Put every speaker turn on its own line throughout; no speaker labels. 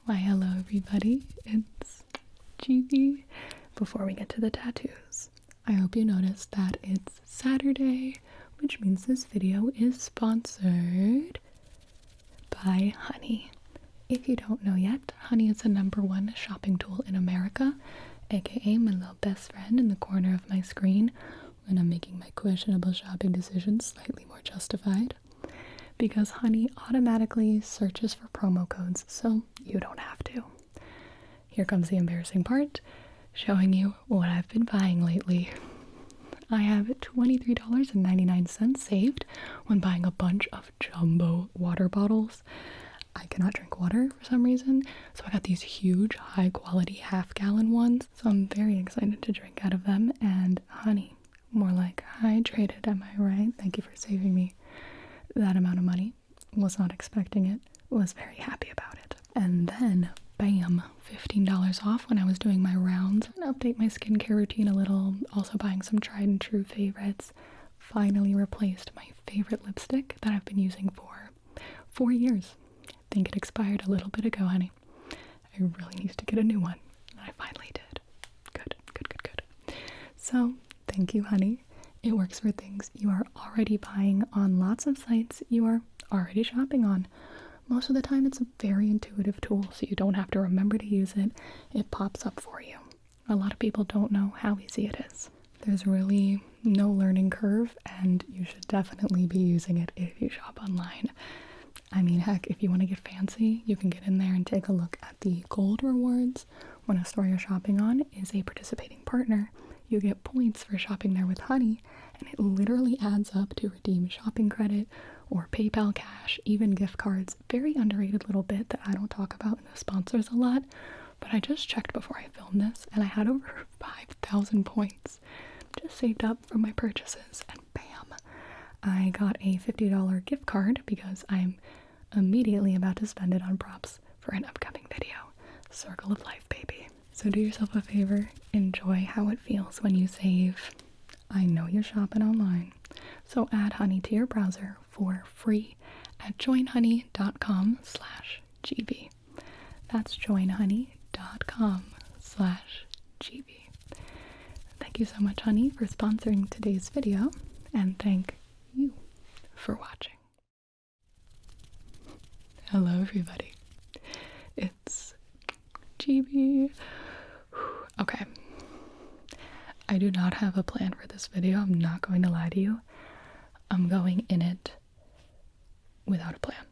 Why hello everybody, it's Gibi. Before we get to the tattoos, I hope you noticed that it's Saturday, which means this video is sponsored by Honey. If you don't know yet, Honey is the #1 shopping tool in America, aka my little best friend in the corner of my screen when I'm making my questionable shopping decisions slightly more justified. Because Honey automatically searches for promo codes, so you don't have to. Here comes the embarrassing part, showing you what I've been buying lately. I have $23.99 saved when buying a bunch of jumbo water bottles. I cannot drink water for some reason, so I got these huge, high-quality half-gallon ones, so I'm very excited to drink out of them. And Honey, more like hydrated, am I right? Thank you for saving me that amount of money. Was not expecting it, was very happy about it. And then bam, $15 off when I was doing my rounds and update my skincare routine a little, also buying some tried and true favorites. Finally replaced my favorite lipstick that I've been using for 4 years. I think it expired a little bit ago, Honey. I really need to get a new one, and I finally did. Good. So thank you, Honey. It works for things you are already buying on lots of sites you are already shopping on. Most of the time it's a very intuitive tool, so you don't have to remember to use it. It pops up for you. A lot of people don't know how easy it is. There's really no learning curve, and you should definitely be using it if you shop online. I mean, heck, if you want to get fancy, you can get in there and take a look at the gold rewards. When a store you're shopping on is a participating partner, you get points for shopping there with Honey, and it literally adds up to redeem shopping credit or PayPal cash, even gift cards. Very underrated little bit that I don't talk about in the sponsors a lot, but I just checked before I filmed this, and I had over 5,000 points just saved up from my purchases, and bam! I got a $50 gift card because I'm immediately about to spend it on props for an upcoming video. Circle of life, baby. So do yourself a favor, enjoy how it feels when you save. I know you're shopping online, so add Honey to your browser for free at joinhoney.com/GB. That's joinhoney.com/GB. Thank you so much, Honey, for sponsoring today's video, and thank you for watching. Hello, everybody. It's Gibi. Okay. I do not have a plan for this video. I'm not going to lie to you. I'm going in it without a plan.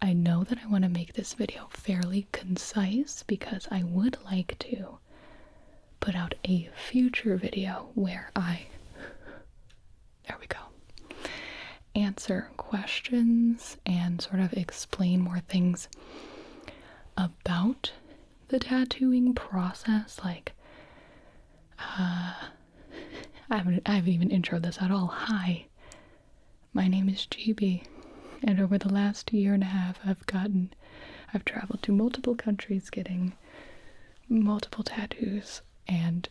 I know that I want to make this video fairly concise because I would like to put out a future video where there we go, answer questions and sort of explain more things about the tattooing process. Like, I haven't even introed this at all. Hi, my name is Gibi, and over the last year and a half I've traveled to multiple countries getting multiple tattoos, and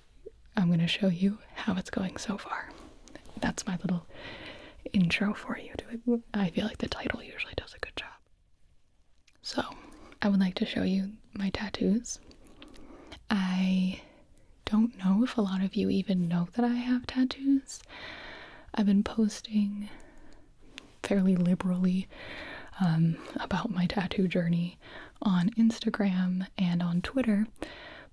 I'm going to show you how it's going so far. That's my little intro for you to it. I feel like the title usually does a good job. So, I would like to show you my tattoos. I don't know if a lot of you even know that I have tattoos. I've been posting fairly liberally about my tattoo journey on Instagram and on Twitter,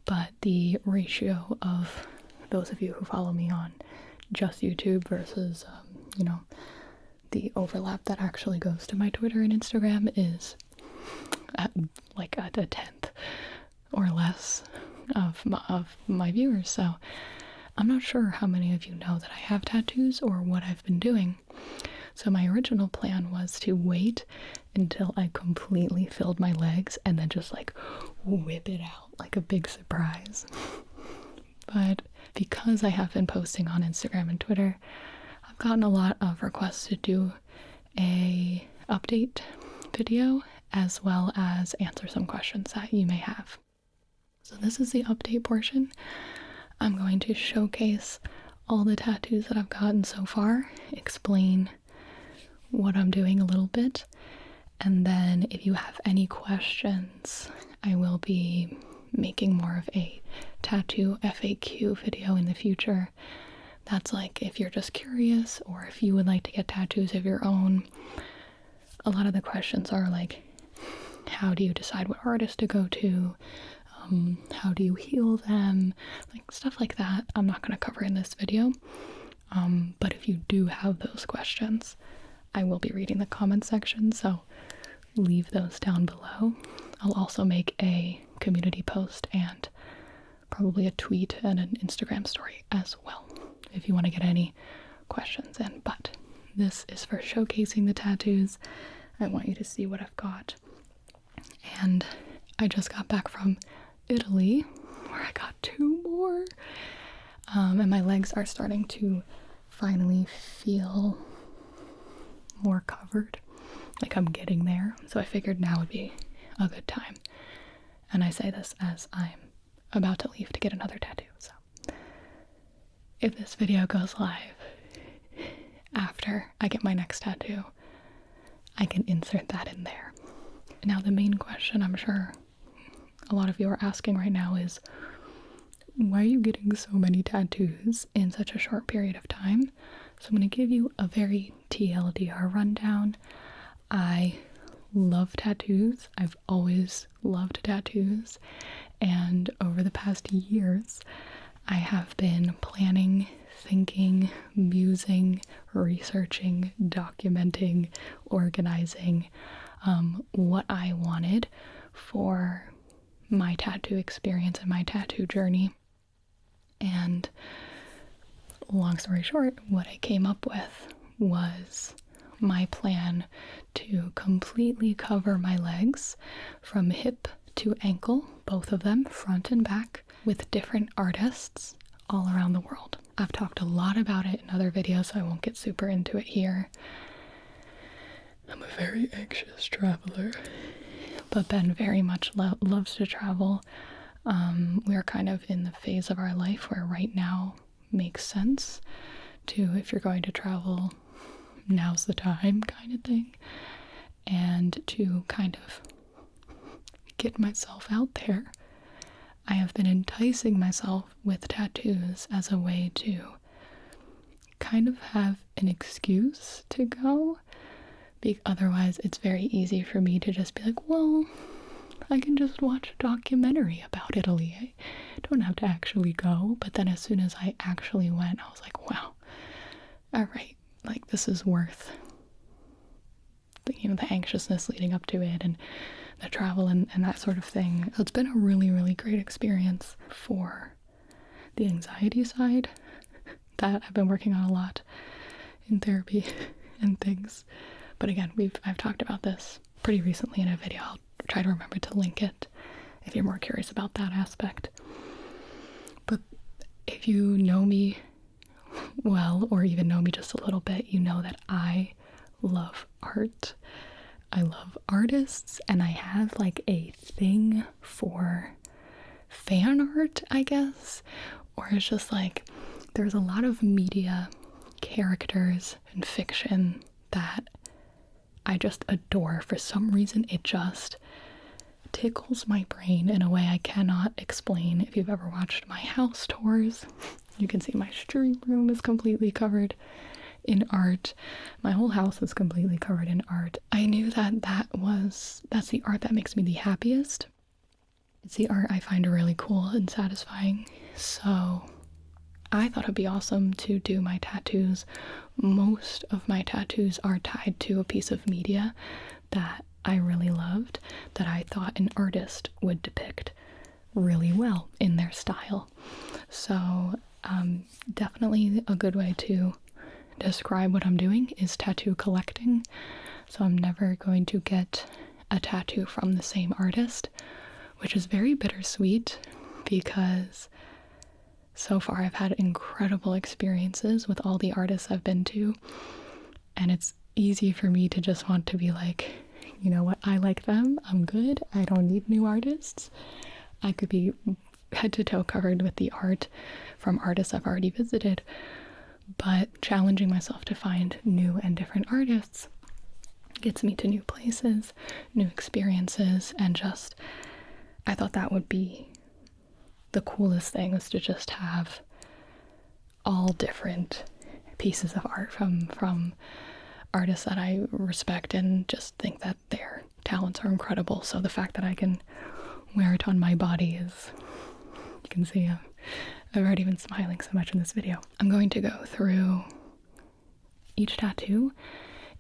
but the ratio of those of you who follow me on just YouTube versus, the overlap that actually goes to my Twitter and Instagram is at a tenth or less of my viewers. So I'm not sure how many of you know that I have tattoos or what I've been doing. So my original plan was to wait until I completely filled my legs and then just like whip it out like a big surprise. But because I have been posting on Instagram and Twitter, I've gotten a lot of requests to do a update video as well as answer some questions that you may have. So this is the update portion. I'm going to showcase all the tattoos that I've gotten so far, explain what I'm doing a little bit, And then if you have any questions, I will be making more of a tattoo FAQ video in the future. That's like if you're just curious or if you would like to get tattoos of your own. A lot of the questions are like, how do you decide what artist to go to? How do you heal them? Like stuff like that. I'm not going to cover in this video. But if you do have those questions, I will be reading the comment section, so leave those down below. I'll also make a community post and probably a tweet and an Instagram story as well if you want to get any questions in. But this is for showcasing the tattoos. I want you to see what I've got. And I just got back from Italy where I got 2 more. And my legs are starting to finally feel more covered. Like I'm getting there. So I figured now would be a good time. And I say this as I'm about to leave to get another tattoo. So if this video goes live after I get my next tattoo, I can insert that in there. Now the main question I'm sure a lot of you are asking right now is, why are you getting so many tattoos in such a short period of time? So I'm going to give you a very TLDR rundown. I love tattoos. I've always loved tattoos. And over the past years, I have been planning, thinking, musing, researching, documenting, organizing what I wanted for my tattoo experience and my tattoo journey. And long story short, what I came up with was my plan to completely cover my legs from hip to ankle, both of them, front and back, with different artists all around the world. I've talked a lot about it in other videos, so I won't get super into it here. I'm a very anxious traveler, but Ben very much loves to travel. We're kind of in the phase of our life where right now makes sense to, if you're going to travel, now's the time kind of thing. And to kind of get myself out there, I have been enticing myself with tattoos as a way to kind of have an excuse to go. Otherwise, it's very easy for me to just be like, well, I can just watch a documentary about Italy. I don't have to actually go. But then as soon as I actually went, I was like, wow, all right, like this is worth the anxiousness leading up to it and the travel and that sort of thing. So it's been a really, really great experience for the anxiety side that I've been working on a lot in therapy and things. But again, I've talked about this pretty recently in a video. I'll try to remember to link it if you're more curious about that aspect. But if you know me well, or even know me just a little bit, you know that I love art. I love artists, and I have like a thing for fan art, I guess. Or it's just like, there's a lot of media characters and fiction that I just adore. For some reason, it just tickles my brain in a way I cannot explain. If you've ever watched my house tours, you can see my stream room is completely covered in art. My whole house is completely covered in art. I knew that that's the art that makes me the happiest. It's the art I find really cool and satisfying. So I thought it'd be awesome to do my tattoos. Most of my tattoos are tied to a piece of media that I really loved, that I thought an artist would depict really well in their style. So definitely a good way to describe what I'm doing is tattoo collecting. So I'm never going to get a tattoo from the same artist, which is very bittersweet because so far I've had incredible experiences with all the artists I've been to, and it's easy for me to just want to be like, you know what, I like them, I'm good, I don't need new artists. I could be head to toe covered with the art from artists I've already visited, but challenging myself to find new and different artists gets me to new places, new experiences, and just, I thought that would be the coolest thing, was to just have all different pieces of art from artists that I respect and just think that their talents are incredible. So the fact that I can wear it on my body is, you can see I've already been smiling so much in this video. I'm going to go through each tattoo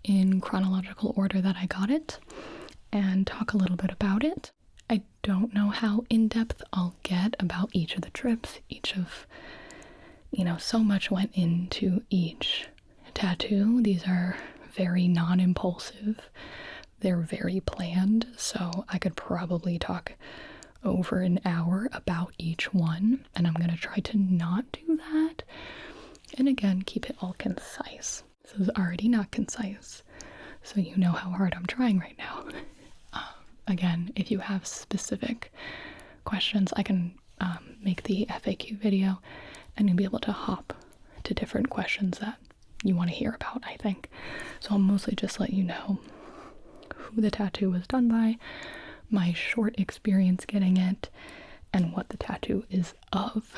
in chronological order that I got it and talk a little bit about it. I don't know how in-depth I'll get about each of the trips, so much went into each tattoo. These are very non-impulsive. They're very planned, so I could probably talk over an hour about each one, and I'm gonna try to not do that. And again, keep it all concise. This is already not concise, so you know how hard I'm trying right now. Again, if you have specific questions, I can make the FAQ video, and you'll be able to hop to different questions that you want to hear about, I think. So I'll mostly just let you know who the tattoo was done by, my short experience getting it, and what the tattoo is of.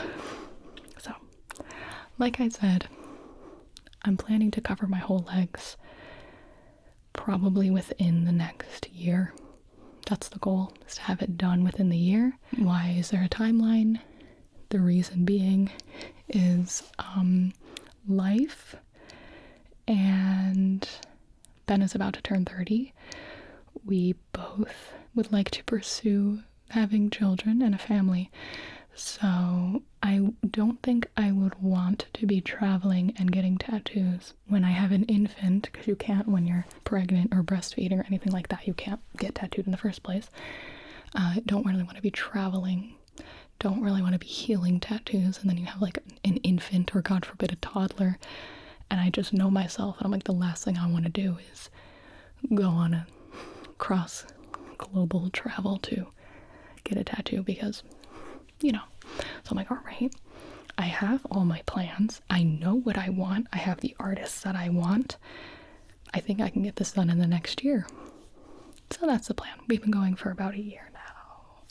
So, like I said, I'm planning to cover my whole legs probably within the next year. That's the goal, is to have it done within the year. Why is there a timeline? The reason being is life, and Ben is about to turn 30. We both would like to pursue having children and a family, so I don't think I would want to be traveling and getting tattoos when I have an infant, because you can't when you're pregnant or breastfeeding or anything like that. You can't get tattooed in the first place. Don't really want to be traveling, don't really want to be healing tattoos, and then you have like an infant or God forbid a toddler, and I just know myself, and I'm like, the last thing I want to do is go on a cross global travel to get a tattoo, because so I'm like, all right, I have all my plans, I know what I want, I have the artists that I want, I think I can get this done in the next year. So that's the plan. We've been going for about a year now.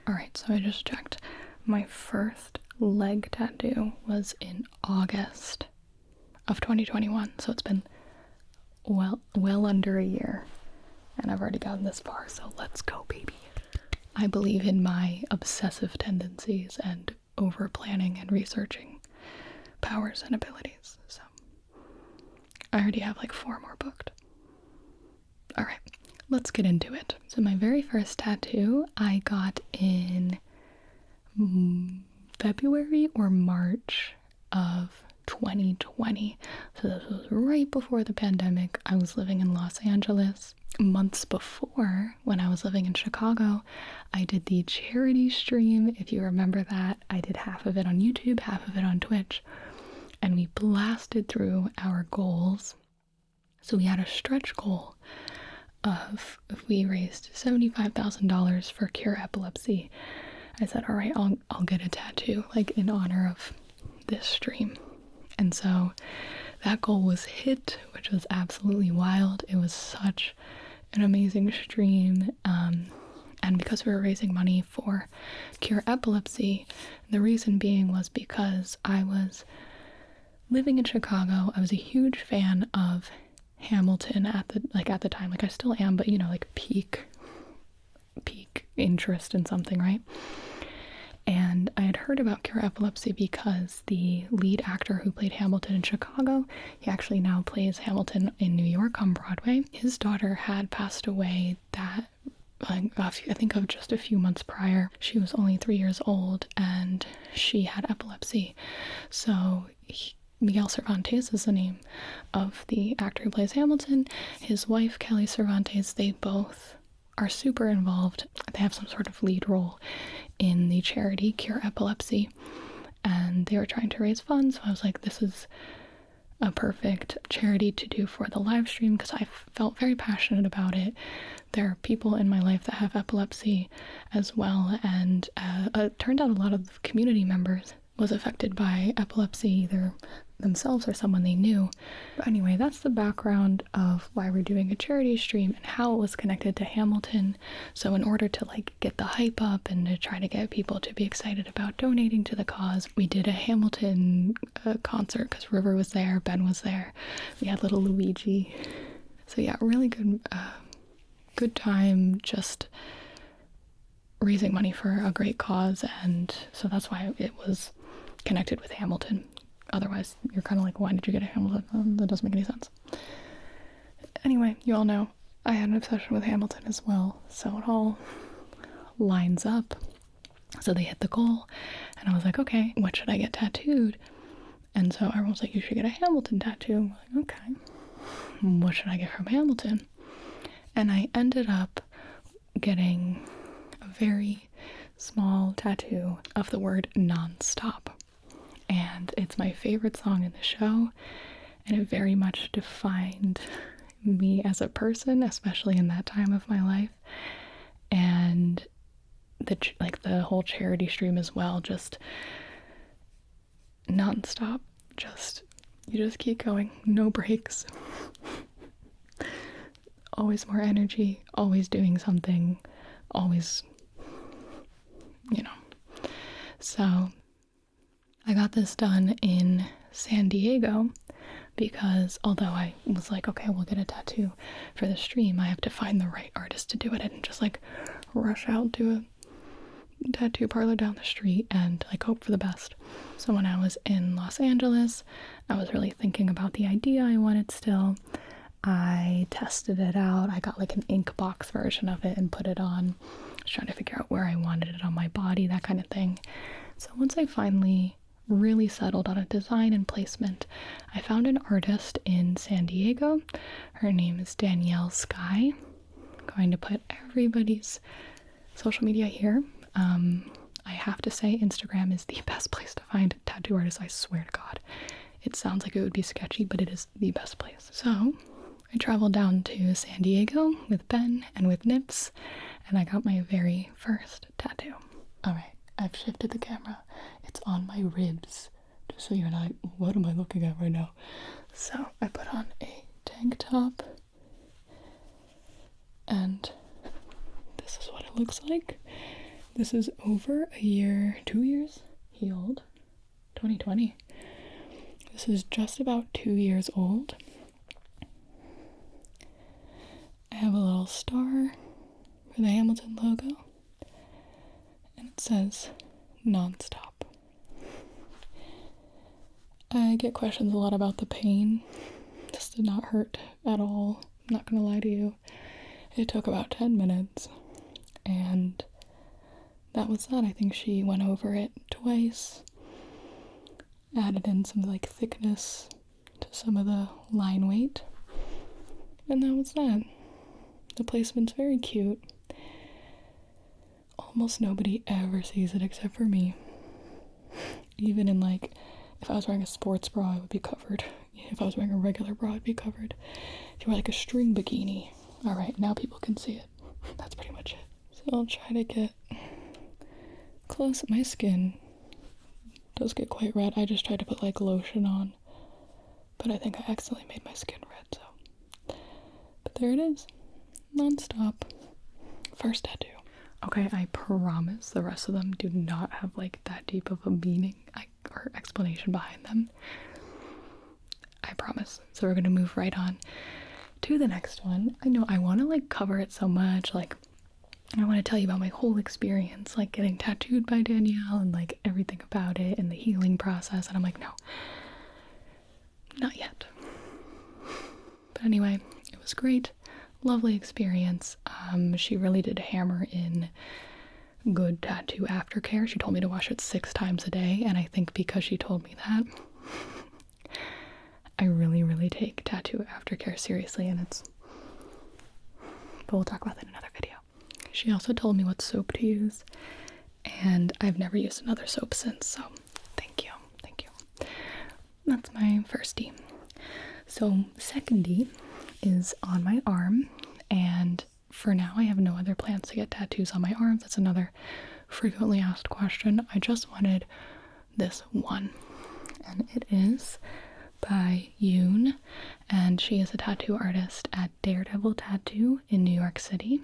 Alright, so I just checked. My first leg tattoo was in August of 2021, so it's been well under a year, and I've already gotten this far, so let's go, baby. I believe in my obsessive tendencies and over planning and researching powers and abilities, so I already have like 4 more booked. Alright, let's get into it. So my very first tattoo I got in February or March of 2020. So this was right before the pandemic. I was living in Los Angeles. Months before, when I was living in Chicago, I did the charity stream. If you remember that, I did half of it on YouTube, half of it on Twitch, and we blasted through our goals. So we had a stretch goal of, if we raised $75,000 for Cure Epilepsy, I said, all right, I'll get a tattoo, like in honor of this stream. And so that goal was hit, which was absolutely wild. It was such an amazing stream. And because we were raising money for Cure Epilepsy, the reason being was because I was living in Chicago. I was a huge fan of Hamilton at the time. Like I still am, but like peak interest in something, right? And I had heard about Cure Epilepsy because the lead actor who played Hamilton in Chicago, he actually now plays Hamilton in New York on Broadway. His daughter had passed away I think of just a few months prior. She was only 3 years old and she had epilepsy. So Miguel Cervantes is the name of the actor who plays Hamilton. His wife, Kelly Cervantes, they both are super involved. They have some sort of lead role in the charity Cure Epilepsy, and they were trying to raise funds, so I was like, this is a perfect charity to do for the live stream, because I felt very passionate about it. There are people in my life that have epilepsy as well, and it turned out a lot of community members was affected by epilepsy, either themselves or someone they knew. But anyway, that's the background of why we're doing a charity stream and how it was connected to Hamilton. So in order to like get the hype up and to try to get people to be excited about donating to the cause, we did a Hamilton concert because River was there, Ben was there, we had little Luigi. So yeah, really good time, just raising money for a great cause. And so that's why it was connected with Hamilton. Otherwise, you're kind of like, why did you get a Hamilton? That doesn't make any sense. Anyway, you all know I had an obsession with Hamilton as well, so it all lines up. So they hit the goal, and I was like, okay, what should I get tattooed? And so everyone was like, you should get a Hamilton tattoo. I'm like, okay, what should I get from Hamilton? And I ended up getting a very small tattoo of the word Nonstop. And it's my favorite song in the show, and it very much defined me as a person, especially in that time of my life. And the whole charity stream as well, just nonstop, you just keep going, no breaks. Always more energy, always doing something, always, So I got this done in San Diego because although I was like, okay, we'll get a tattoo for the stream, I have to find the right artist to do it. I didn't just like rush out to a tattoo parlor down the street and like hope for the best. So when I was in Los Angeles, I was really thinking about the idea I wanted still. I tested it out. I got like an ink box version of it and put it on. I was trying to figure out where I wanted it on my body, that kind of thing. So once I finally really settled on a design and placement, I found an artist in San Diego. Her name is Danielle Sky. I'm going to put everybody's social media here. I have to say Instagram is the best place to find tattoo artists, I swear to God. It sounds like it would be sketchy, but it is the best place. So I traveled down to San Diego with Ben and with Nips, and I got my very first tattoo. Alright, I've shifted the camera. It's on my ribs, just so you're not like, what am I looking at right now? So I put on a tank top, and this is what it looks like. This is over a year, 2 years healed, 2020. This is just about 2 years old. I have a little star for the Hamilton logo, and it says Nonstop. I get questions a lot about the pain. This did not hurt at all. I'm not gonna lie to you. It took about 10 minutes, and that was that. I think she went over it twice, added in some like thickness to some of the line weight, and that was that. The placement's very cute. Almost nobody ever sees it except for me. Even in like, if I was wearing a sports bra, I would be covered. If I was wearing a regular bra, I'd be covered. If you wear like a string bikini, alright, now people can see it. That's pretty much it. So I'll try to get close. My skin does get quite red. I just tried to put like lotion on, but I think I accidentally made my skin red, so. But there it is. Nonstop. First tattoo. Okay, I promise the rest of them do not have like that deep of a meaning or explanation behind them. I promise. So we're gonna move right on to the next one. I know I want to like cover it so much, like I want to tell you about my whole experience, like getting tattooed by Danielle and like everything about it and the healing process, and I'm like, no, not yet. But anyway, it was great. Lovely experience. She really did hammer in good tattoo aftercare. She told me to wash it 6 times a day, and I think because she told me that, I really, really take tattoo aftercare seriously, and but we'll talk about that in another video. She also told me what soap to use, and I've never used another soap since, so thank you. That's my first D. So second D is on my arm, and for now I have no other plans to get tattoos on my arms. That's another frequently asked question. I just wanted this one, and it is by Yoon, and she is a tattoo artist at Daredevil Tattoo in New York City.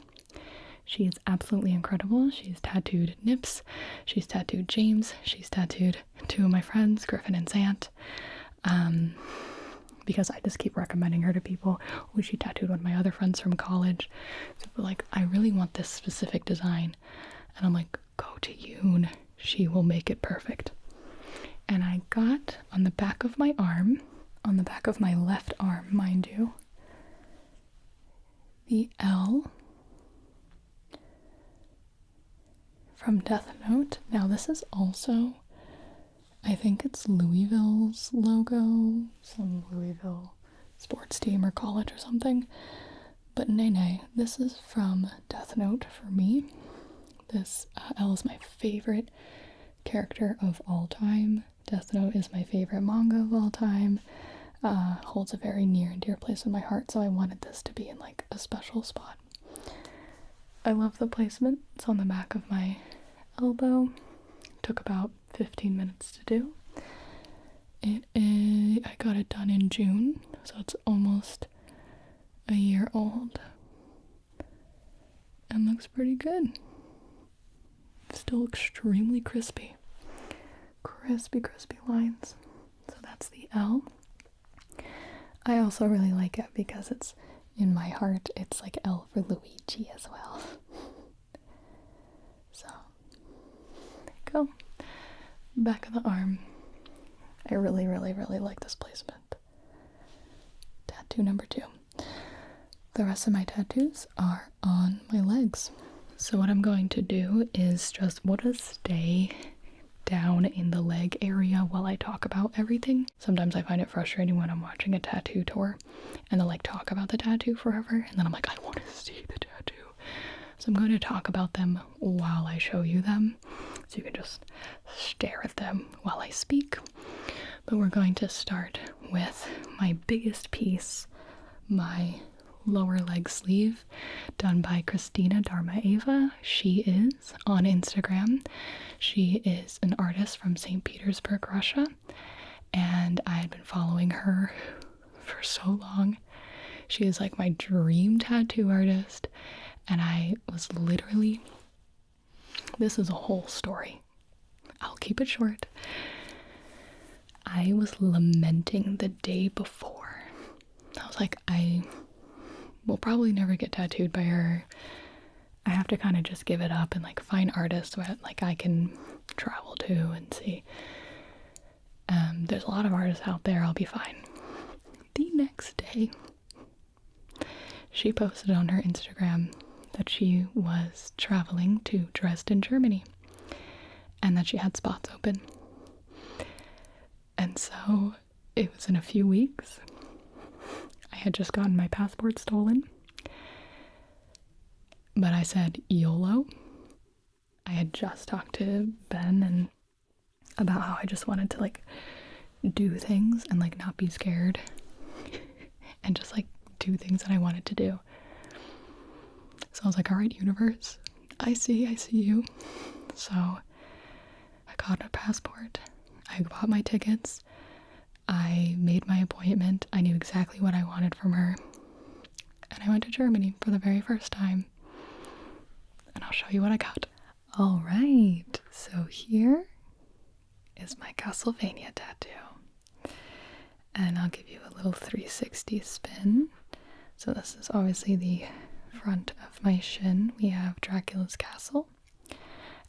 She is absolutely incredible. She's tattooed Nips, she's tattooed James, she's tattooed two of my friends, Griffin and Sant, because I just keep recommending her to people. Oh, she tattooed one of my other friends from college. So people are like, I really want this specific design. And I'm like, go to Yoon. She will make it perfect. And I got on the back of my arm, on the back of my left arm, mind you, the L from Death Note. Now this is also, I think it's Louisville's logo, some Louisville sports team or college or something. But nay, this is from Death Note for me. This L is my favorite character of all time. Death Note is my favorite manga of all time. Holds a very near and dear place in my heart, so I wanted this to be in like a special spot. I love the placement. It's on the back of my elbow. Took about 15 minutes to do. I got it done in June, so it's almost a year old. And looks pretty good. Still extremely crispy. Crispy lines. So that's the L. I also really like it because it's in my heart. It's like L for Luigi as well. So there you go. Back of the arm. I really like this placement. Tattoo number 2. The rest of my tattoos are on my legs. So what I'm going to do is just stay down in the leg area while I talk about everything. Sometimes I find it frustrating when I'm watching a tattoo tour and they'll like talk about the tattoo forever, and then I'm like, I want to see the tattoo. So I'm going to talk about them while I show you them, so you can just stare at them while I speak. But we're going to start with my biggest piece, my lower leg sleeve, done by Christina Darmaeva. She is on Instagram. She is an artist from St. Petersburg, Russia, and I had been following her for so long. She is like my dream tattoo artist, and I was literally, this is a whole story. I'll keep it short. I was lamenting the day before. I was like, I will probably never get tattooed by her. I have to kind of just give it up and like find artists that like I can travel to and see. There's a lot of artists out there. I'll be fine. The next day, she posted on her Instagram that she was traveling to Dresden, Germany, and that she had spots open. And so it was in a few weeks. I had just gotten my passport stolen, but I said YOLO. I had just talked to Ben and about how I just wanted to like do things and like not be scared and just like do things that I wanted to do. So I was like, all right, universe, I see you. So I got a passport. I bought my tickets. I made my appointment. I knew exactly what I wanted from her. And I went to Germany for the very first time. And I'll show you what I got. All right, so here is my Castlevania tattoo. And I'll give you a little 360 spin. So this is obviously the front of my shin. We have Dracula's castle.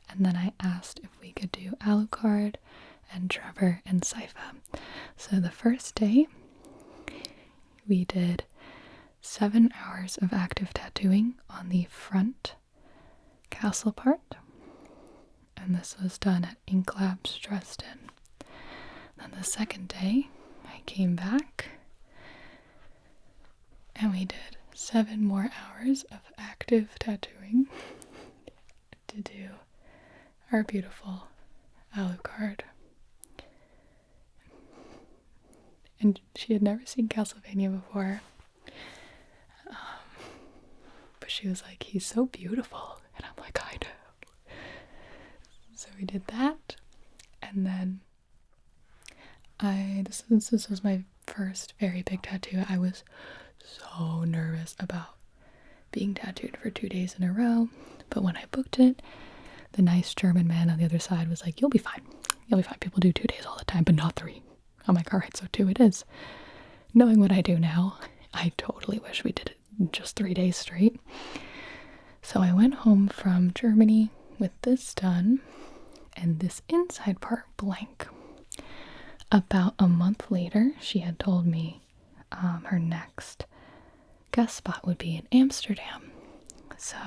And then I asked if we could do Alucard and Trevor and Sypha. So the first day, we did 7 hours of active tattooing on the front castle part. And this was done at Ink Labs Dresden. Then the second day, I came back and we did 7 more hours of active tattooing to do our beautiful Alucard. And she had never seen Castlevania before. But she was like, he's so beautiful. And I'm like, I know. So we did that. And then this was my first very big tattoo, I was so nervous about being tattooed for 2 days in a row. But when I booked it, the nice German man on the other side was like, you'll be fine. You'll be fine. People do 2 days all the time, but not 3. I'm like, all right, so 2 it is. Knowing what I do now, I totally wish we did it just 3 days straight. So I went home from Germany with this done and this inside part blank. About a month later, she had told me her next guest spot would be in Amsterdam. So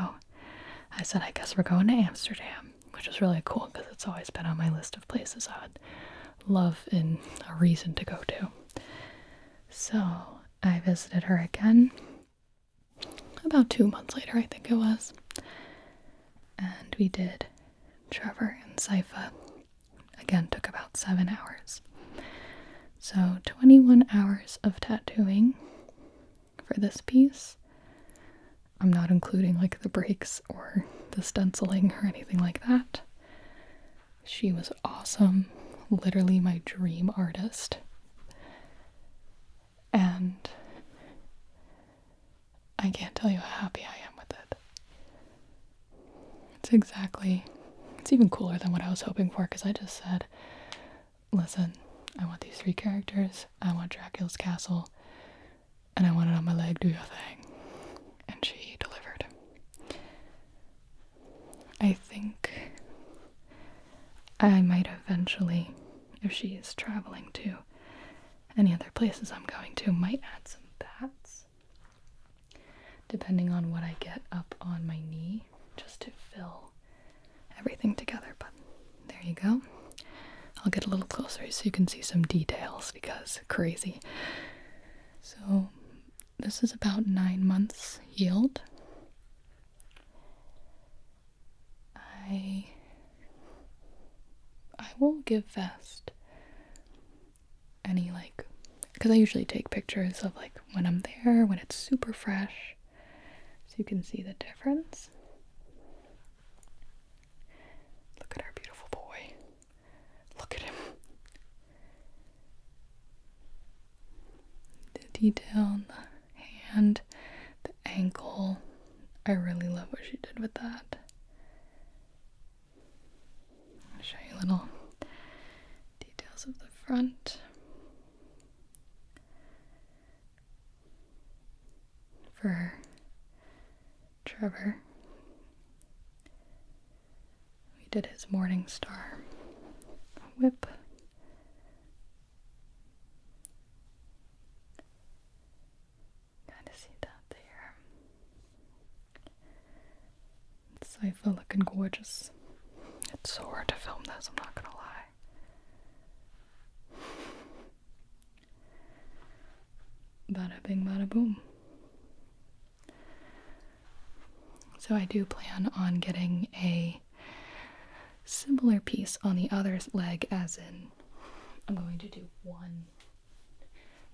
I said, I guess we're going to Amsterdam, which is really cool because it's always been on my list of places I would love and a reason to go to. So I visited her again about 2 months later, I think it was. And we did Trevor and Sypha. Again, took about 7 hours. So 21 hours of tattooing for this piece. I'm not including like the breaks or the stenciling or anything like that. She was awesome. Literally my dream artist. And I can't tell you how happy I am with it. It's even cooler than what I was hoping for, because I just said, listen, I want these 3 characters, I want Dracula's castle, and I want it on my leg, do your thing. And she delivered. I think I might eventually, if she's traveling to any other places I'm going to, might add some bats, depending on what I get up on my knee, just to fill everything together. But there you go. I'll get a little closer so you can see some details, because crazy. So this is about 9 months healed. I will give Vest any, like, because I usually take pictures of like when I'm there, when it's super fresh, so you can see the difference. Look at our beautiful boy. Look at him. The detail on the hand, the ankle. I really love what she did with that. I'll show you little details of the front. For Trevor, we did his Morning Star whip. Kind of see that there. Sypha looking gorgeous. It's so hard to film this, I'm not gonna lie. Bada bing, bada boom. So I do plan on getting a similar piece on the other leg, as in I'm going to do one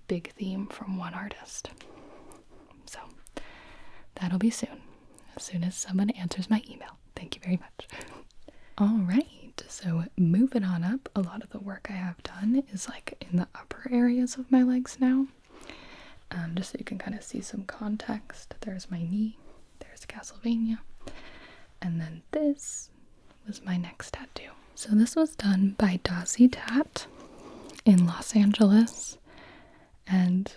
big theme from one artist. So that'll be soon, as soon as someone answers my email. Thank you very much. Alright, so moving on up, a lot of the work I have done is like in the upper areas of my legs now. Just so you can kind of see some context. There's my knee. There's Castlevania, and then this was my next tattoo. So this was done by Dazzy Tat in Los Angeles, and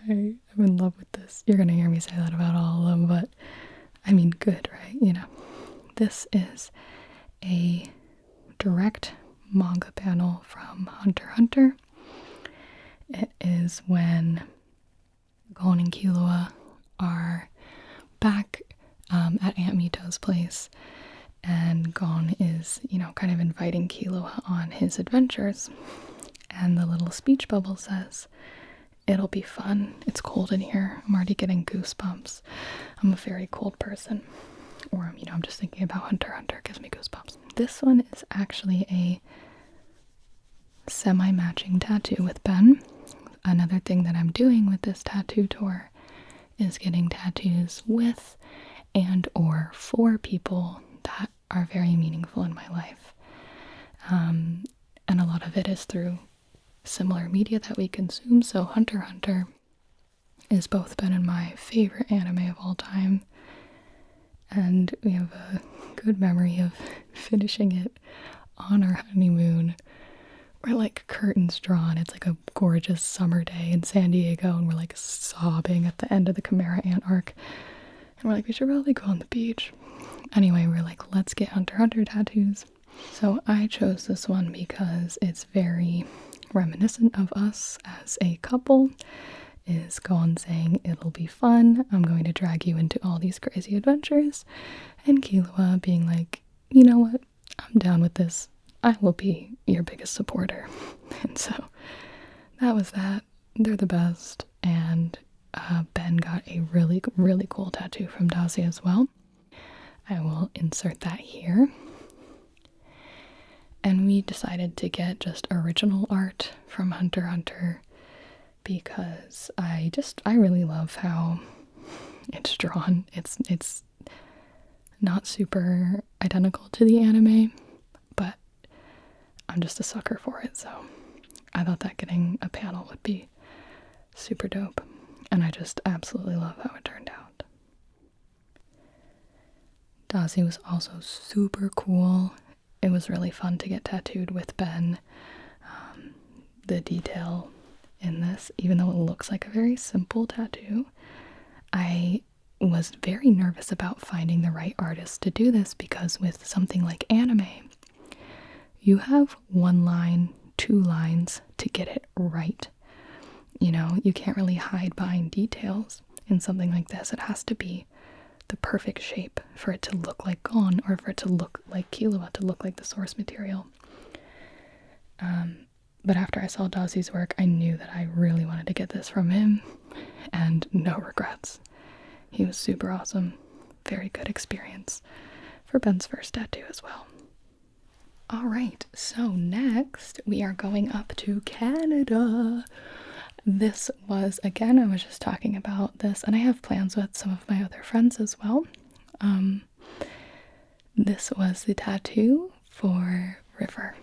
I am in love with this. You're gonna hear me say that about all of them, but I mean good, right? You know, this is a direct manga panel from Hunter x Hunter. It is when Gon and Killua are back at Aunt Mito's place, and Gon is, you know, kind of inviting Killua on his adventures, and the little speech bubble says, "It'll be fun. It's cold in here. I'm already getting goosebumps. I'm a very cold person." Or, you know, I'm just thinking about Hunter x Hunter, gives me goosebumps. This one is actually a semi-matching tattoo with Ben. Another thing that I'm doing with this tattoo tour is getting tattoos with and or for people that are very meaningful in my life. And a lot of it is through similar media that we consume. So Hunter x Hunter has both been in my favorite anime of all time, and we have a good memory of finishing it on our honeymoon. We're like curtains drawn. It's like a gorgeous summer day in San Diego, and we're like sobbing at the end of the Chimera Ant arc. And we're like, we should probably go on the beach. Anyway, we're like, let's get Hunter x Hunter tattoos. So I chose this one because it's very reminiscent of us as a couple. Is Gon saying, it'll be fun, I'm going to drag you into all these crazy adventures. And Killua being like, you know what, I'm down with this. I will be your biggest supporter. And so that was that. They're the best. And Ben got a really, really cool tattoo from Dazi as well. I will insert that here. And we decided to get just original art from Hunter x Hunter because I really love how it's drawn. It's not super identical to the anime, but I'm just a sucker for it, so I thought that getting a panel would be super dope, and I just absolutely love how it turned out. Dazi was also super cool. It was really fun to get tattooed with Ben. The detail in this, even though it looks like a very simple tattoo, I was very nervous about finding the right artist to do this because with something like anime, you have 1 line, 2 lines to get it right. You know, you can't really hide behind details in something like this. It has to be the perfect shape for it to look like Gon, or for it to look like Killua, to look like the source material. But after I saw Dazi's work, I knew that I really wanted to get this from him, and no regrets. He was super awesome. Very good experience for Ben's first tattoo as well. Alright, so next we are going up to Canada. This was, again, I was just talking about this, and I have plans with some of my other friends as well. This was the tattoo for River.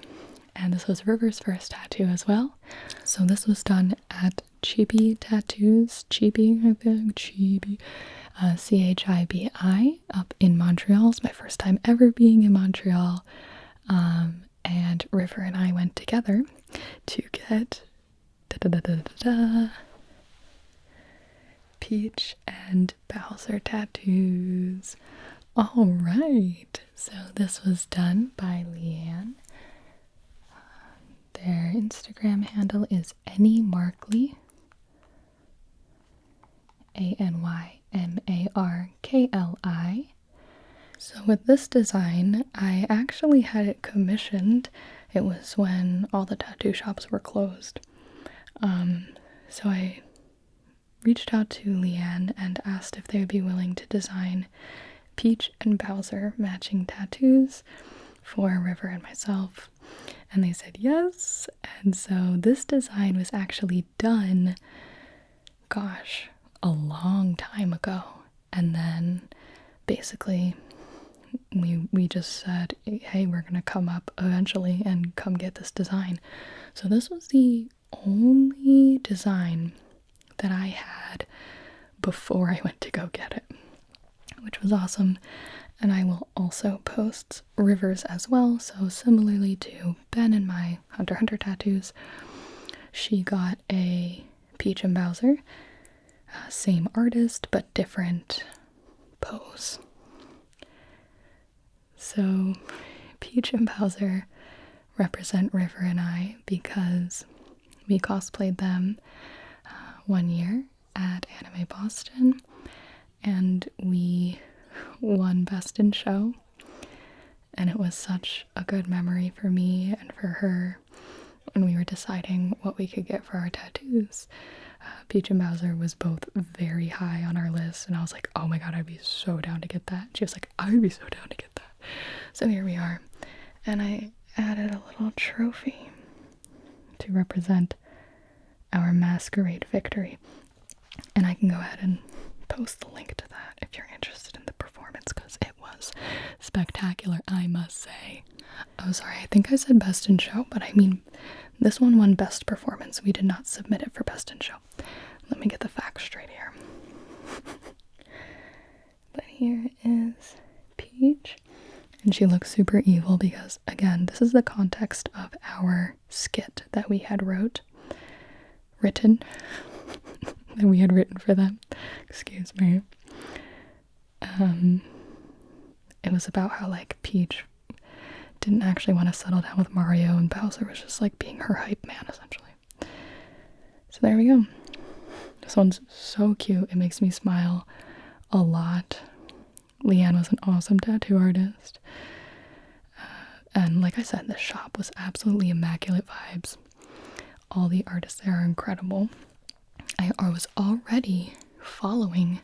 And this was River's first tattoo as well. So this was done at Gibi Tattoos, Gibi, I think, Gibi, Chibi, up in Montreal. It's my first time ever being in Montreal. And River and I went together to get Peach and Bowser tattoos. Alright, so this was done by Leanne. Their Instagram handle is AnyMarkly, ANYMARKLI. So with this design, I actually had it commissioned. It was when all the tattoo shops were closed. So I reached out to Leanne and asked if they would be willing to design Peach and Bowser matching tattoos for River and myself. And they said yes. And so this design was actually done, gosh, a long time ago. And then basically we just said, hey, we're gonna come up eventually and come get this design. So this was the only design that I had before I went to go get it, which was awesome. And I will also post River's as well. So similarly to Ben and my Hunter x Hunter tattoos, she got a Peach and Bowser, same artist but different pose. So Peach and Bowser represent River and I because we cosplayed them 1 year at Anime Boston, and we won Best in Show, and it was such a good memory for me and for her when we were deciding what we could get for our tattoos. Peach and Bowser was both very high on our list, and I was like, oh my god, I'd be so down to get that. She was like, I would be so down to get that. So here we are, and I added a little trophy to represent our masquerade victory, and I can go ahead and post the link to that if you're interested in the performance, because it was was spectacular, I must say. Oh, sorry, I think I said best in show, but I mean, this one won best performance. We did not submit it for best in show. Let me get the facts straight here. But here is Peach, and she looks super evil because, again, this is the context of our skit that we had written that we had written for them. Excuse me. It was about how, like, Peach didn't actually want to settle down with Mario, and Bowser was just, like, being her hype man, essentially. So there we go. This one's so cute. It makes me smile a lot. Leanne was an awesome tattoo artist. And like I said, the shop was absolutely immaculate vibes. All the artists there are incredible. I was already following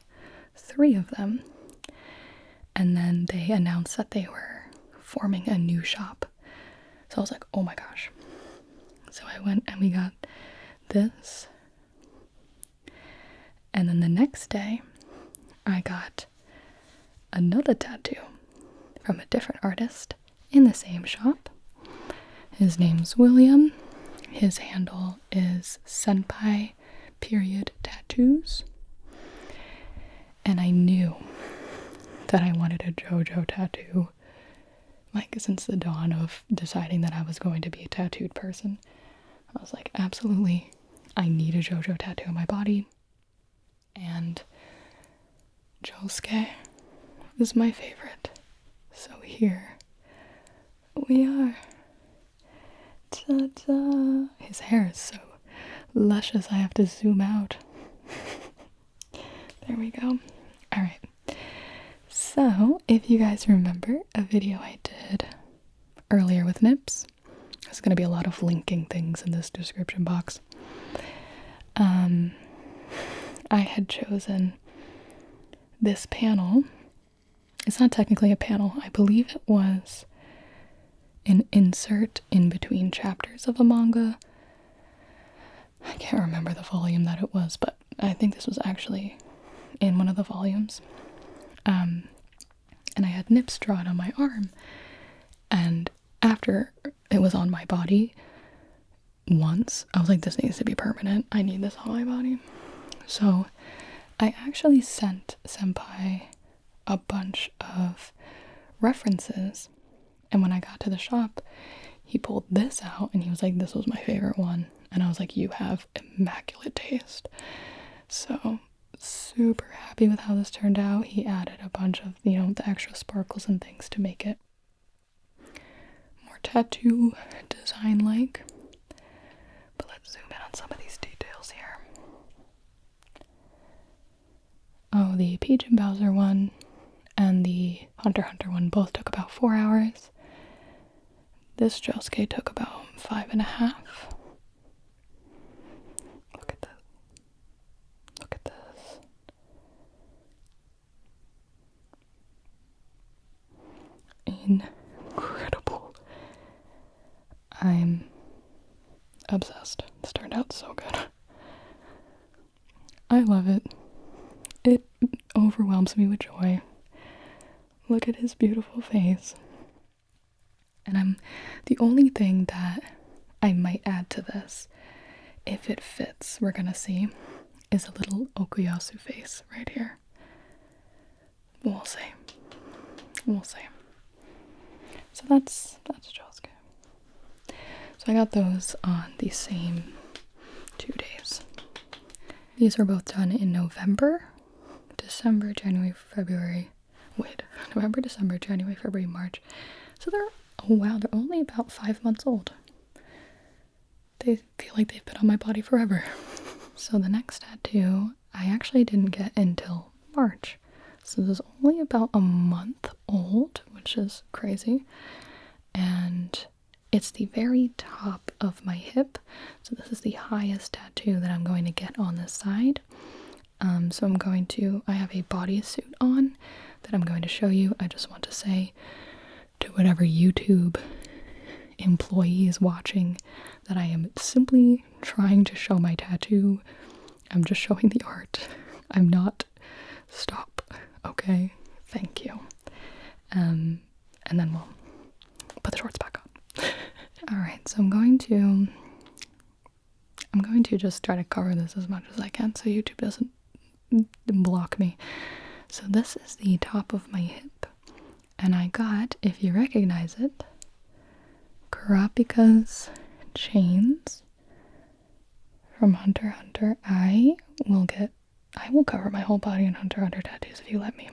3 of them. And then they announced that they were forming a new shop. So I was like, oh my gosh. So I went and we got this. And then the next day, I got another tattoo from a different artist in the same shop. His name's William. His handle is Senpai Tattoos. And I knew that I wanted a Jojo tattoo, like, since the dawn of deciding that I was going to be a tattooed person. I was like, absolutely, I need a Jojo tattoo on my body. And Josuke is my favorite. So here we are. Ta-da! His hair is so luscious, I have to zoom out. There we go. Alright. So, if you guys remember a video I did earlier with Nips, there's going to be a lot of linking things in this description box. I had chosen this panel. It's not technically a panel. I believe it was an insert in between chapters of a manga. I can't remember the volume that it was, but I think this was actually in one of the volumes. And I had Nips draw it on my arm. And after it was on my body once, I was like, this needs to be permanent. I need this on my body. So I actually sent Senpai a bunch of references. And when I got to the shop, he pulled this out and he was like, this was my favorite one. And I was like, you have immaculate taste. So super happy with how this turned out. He added a bunch of, the extra sparkles and things to make it more tattoo design like. But let's zoom in on some of these details here. Oh, the Peach and Bowser one and the Hunter x Hunter one both took about 4 hours. This Josuke took about 5.5. Look at this. Look at this. Incredible. I'm obsessed. This turned out so good. I love it. It overwhelms me with joy. Look at his beautiful face. And the only thing that I might add to this, if it fits, we're gonna see, is a little Okuyasu face right here. We'll see. We'll see. So that's Josuke. So I got those on the same 2 days. These are both done in November, December, January, February. November, December, January, February, March. So they're only about 5 months old. They feel like they've been on my body forever. So the next tattoo, I actually didn't get until March. So this is only about a month old, which is crazy. And it's the very top of my hip. So this is the highest tattoo that I'm going to get on this side. So I have a bodysuit on that I'm going to show you. I just want to say to whatever YouTube employee is watching that I am simply trying to show my tattoo. I'm just showing the art. I'm not. Stop. Okay? Thank you. And then we'll put the shorts back on. Alright, so I'm going to just try to cover this as much as I can so YouTube doesn't block me. So this is the top of my hip. And I got, if you recognize it, Kurapika's chains from Hunter x Hunter. I will cover my whole body in Hunter x Hunter tattoos if you let me.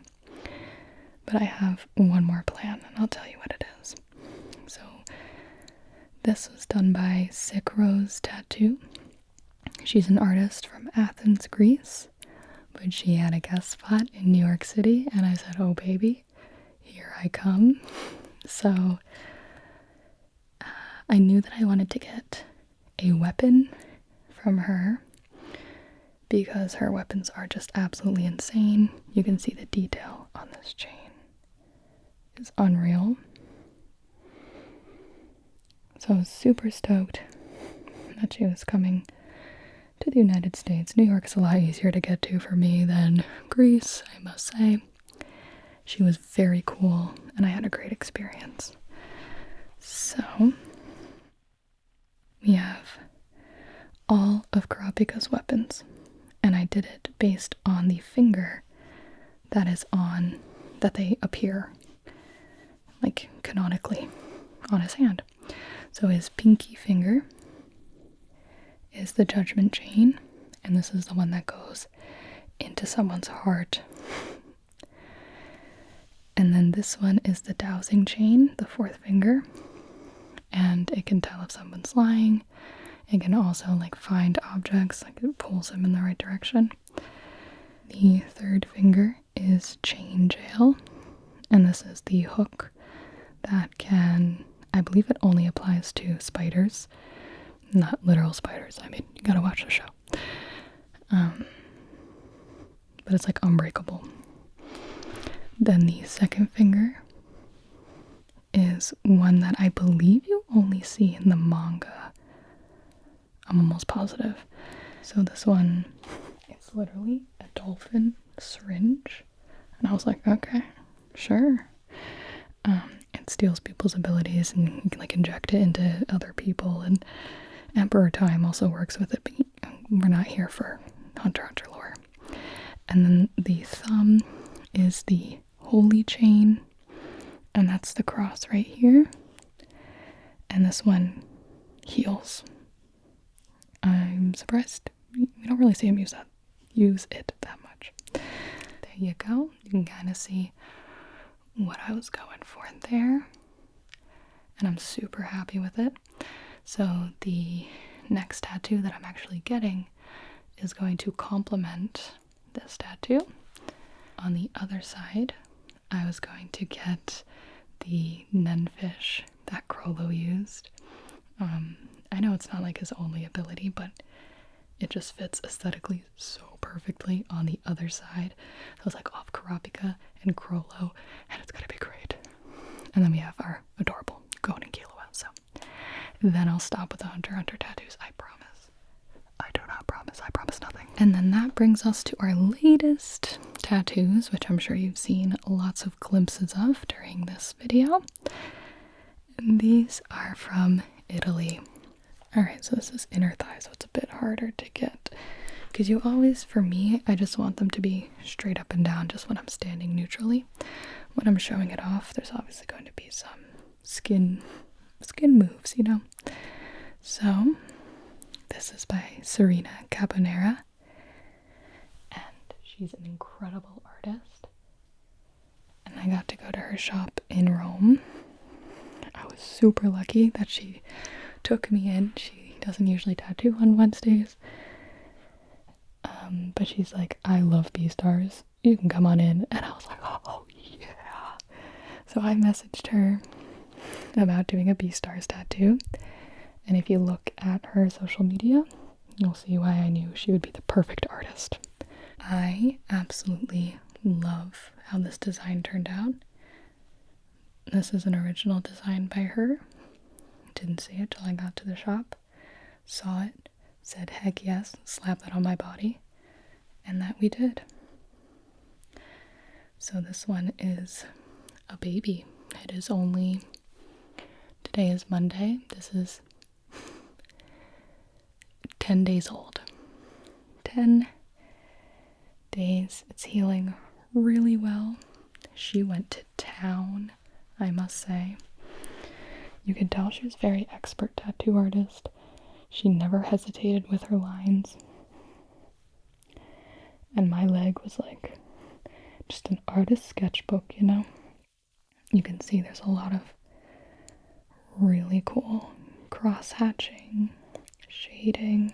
But I have one more plan, and I'll tell you what it is. So, this was done by Sick Rose Tattoo. She's an artist from Athens, Greece, but she had a guest spot in New York City, and I said, oh baby, here I come. So, I knew that I wanted to get a weapon from her, because her weapons are just absolutely insane. You can see the detail on this chain. It's unreal. So I was super stoked that she was coming to the United States. New York's a lot easier to get to for me than Greece, I must say. She was very cool, and I had a great experience. So, we have all of Kurapika's weapons, and I did it based on the finger that they appear, like, canonically on his hand. So his pinky finger is the judgment chain, and this is the one that goes into someone's heart. And then this one is the dowsing chain, the fourth finger, and it can tell if someone's lying. It can also, like, find objects, like it pulls them in the right direction. The third finger is chain jail, and this is the hook that can, I believe it only applies to spiders, not literal spiders. I mean, you gotta watch the show. But it's like unbreakable. Then the second finger is one that I believe you only see in the manga. I'm almost positive. So this one is literally a dolphin syringe. And I was like, okay, sure. It steals people's abilities, and you can, like, inject it into other people, and Emperor Time also works with it, but we're not here for Hunter x Hunter lore. And then the thumb is the holy chain, and that's the cross right here. And this one heals. I'm surprised we don't really see him use it that much. There you go. You can kind of see what I was going for there, and I'm super happy with it. So the next tattoo that I'm actually getting is going to complement this tattoo. On the other side, I was going to get the Nenfish that Chrollo used. I know it's not like his only ability, but it just fits aesthetically so perfectly on the other side. So it's like off Kurapika and Chrollo, and it's gonna be great. And then we have our adorable Gon and Killua. So then I'll stop with the Hunter x Hunter tattoos. I promise. I do not promise. I promise nothing. And then that brings us to our latest tattoos, which I'm sure you've seen lots of glimpses of during this video. And these are from Italy. Alright, so this is inner thigh, so it's a bit harder to get. Because you always, for me, I just want them to be straight up and down just when I'm standing neutrally. When I'm showing it off, there's obviously going to be some skin moves, you know? So, this is by Serena Caponera. And she's an incredible artist. And I got to go to her shop in Rome. I was super lucky that she took me in. She doesn't usually tattoo on Wednesdays. But she's like, I love Beastars. You can come on in. And I was like, oh yeah. So I messaged her about doing a Beastars tattoo. And if you look at her social media, you'll see why I knew she would be the perfect artist. I absolutely love how this design turned out. This is an original design by her. Didn't see it till I got to the shop. Saw it, said heck yes, slapped that on my body, and that we did. So this one is a baby. It is only, today is Monday. This is 10 days old. 10 days. It's healing really well. She went to town, I must say. You can tell she was a very expert tattoo artist. She never hesitated with her lines. And my leg was like just an artist sketchbook, you know? You can see there's a lot of really cool cross-hatching, shading,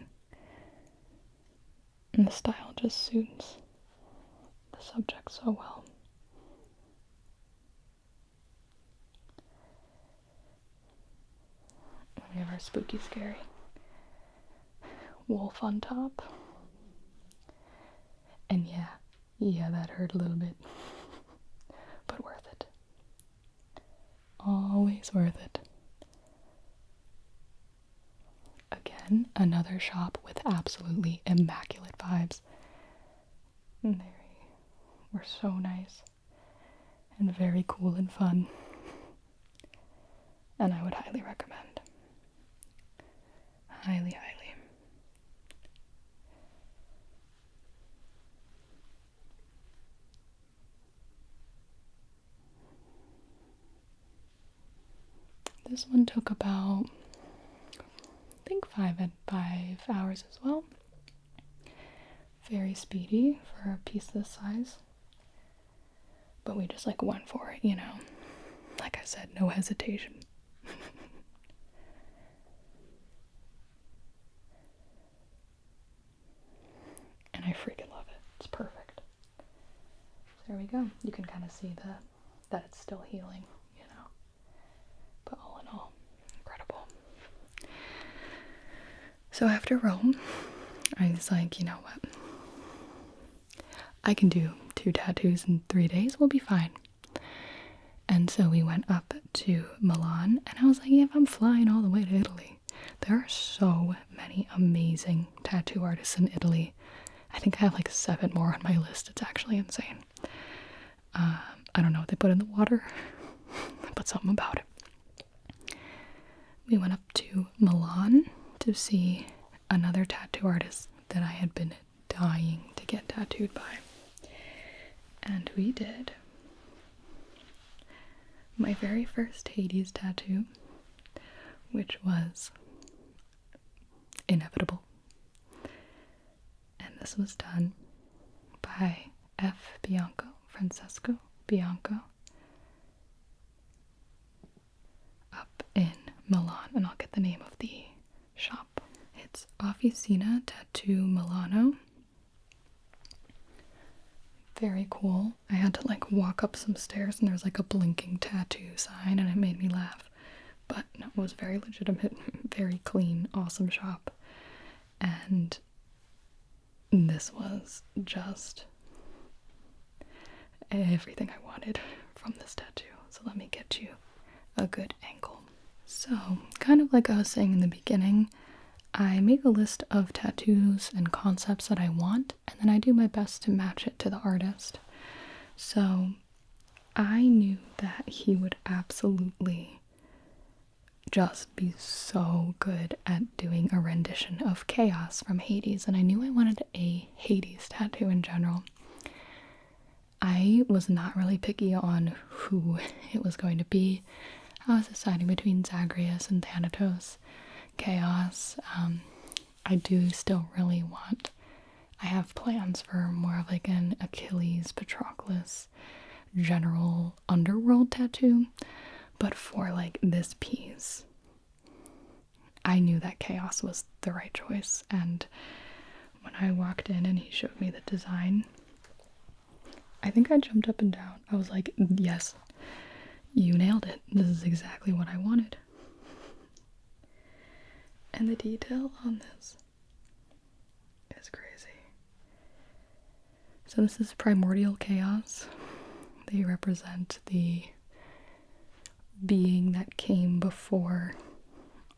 and the style just suits the subject so well. We have our spooky, scary wolf on top. And yeah, that hurt a little bit, but worth it. Always worth it. Again, another shop with absolutely immaculate vibes. And they were so nice and very cool and fun. And I would highly recommend. Highly, highly. This one took about, I think 5 hours as well. Very speedy for a piece this size. But we just like went for it, you know. Like I said, no hesitation. And I freaking love it. It's perfect. So there we go. You can kind of see that it's still healing, you know. But all in all, incredible. So after Rome, I was like, you know what? I can do 2 tattoos in 3 days. We'll be fine. And so we went up to Milan, and I was like, yeah, if I'm flying all the way to Italy, there are so many amazing tattoo artists in Italy. I think I have like 7 more on my list. It's actually insane. I don't know what they put in the water, but something about it. We went up to Milan to see another tattoo artist that I had been dying to get tattooed by. And we did my very first Hades tattoo, which was inevitable. And this was done by Francesco Bianco, up in Milan, and I'll get the name of the shop. It's Officina Tattoo Milano. Very cool. I had to like walk up some stairs and there's like a blinking tattoo sign and it made me laugh. But no, it was very legitimate, very clean, awesome shop. And this was just everything I wanted from this tattoo. So let me get you a good angle. So, kind of like I was saying in the beginning, I make a list of tattoos and concepts that I want, and then I do my best to match it to the artist. So, I knew that he would absolutely just be so good at doing a rendition of Chaos from Hades, and I knew I wanted a Hades tattoo in general. I was not really picky on who it was going to be. I was deciding between Zagreus and Thanatos. Chaos. I do still really want, I have plans for more of like an Achilles, Patroclus, general underworld tattoo, but for like this piece, I knew that Chaos was the right choice. And when I walked in and he showed me the design, I think I jumped up and down. I was like, yes, you nailed it. This is exactly what I wanted. And the detail on this is crazy. So this is primordial chaos. They represent the being that came before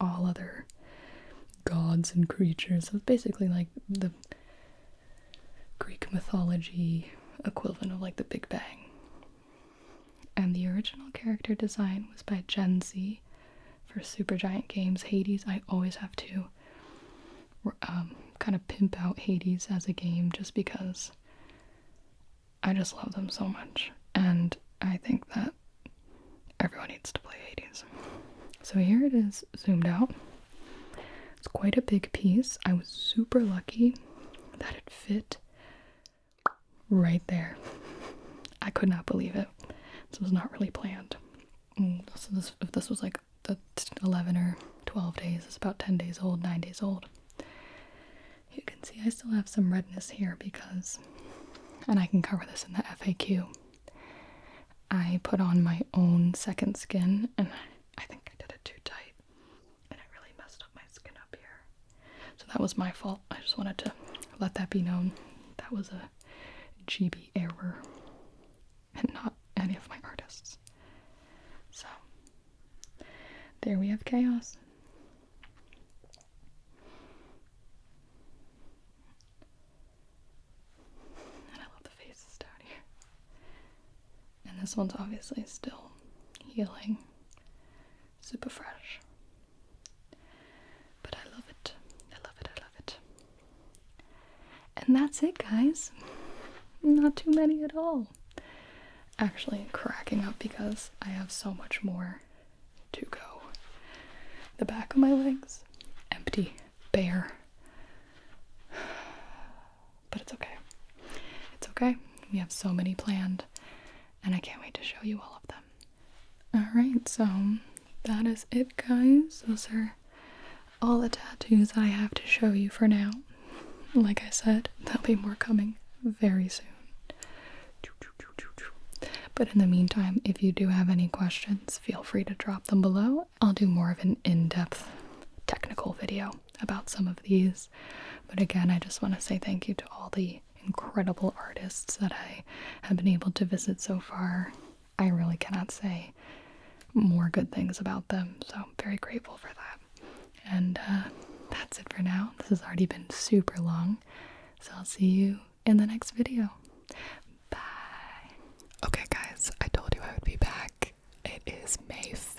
all other gods and creatures. So it's basically like the Greek mythology equivalent of like the Big Bang. and the original character design was by Gen Z for Supergiant Games. Hades, I always have to kind of pimp out Hades as a game just because I just love them so much, and I think that everyone needs to play Hades. So here it is zoomed out. It's quite a big piece. I was super lucky that it fit right there. I could not believe it. This was not really planned. If this was like the 11 or 12 days, it's about 10 days old, 9 days old. You can see I still have some redness here because, and I can cover this in the FAQ, I put on my own second skin, and I think I did it too tight, and it really messed up my skin up here. So that was my fault. I just wanted to let that be known. That was a Gibi error, and not any of my artists. So, there we have chaos. And I love the faces down here. And this one's obviously still healing. Super fresh. But I love it. I love it, I love it. And that's it, guys. Not too many at all. Actually cracking up because I have so much more to go. The back of my legs, empty, bare. But it's okay. It's okay. We have so many planned, and I can't wait to show you all of them. Alright, so that is it, guys. Those are all the tattoos that I have to show you for now. Like I said, there'll be more coming very soon. But in the meantime, if you do have any questions, feel free to drop them below. I'll do more of an in-depth technical video about some of these. But again, I just want to say thank you to all the incredible artists that I have been able to visit so far. I really cannot say more good things about them, so I'm very grateful for that. And that's it for now. This has already been super long, so I'll see you in the next video. Bye.
Okay guys, I told you I would be back. It is May 5th.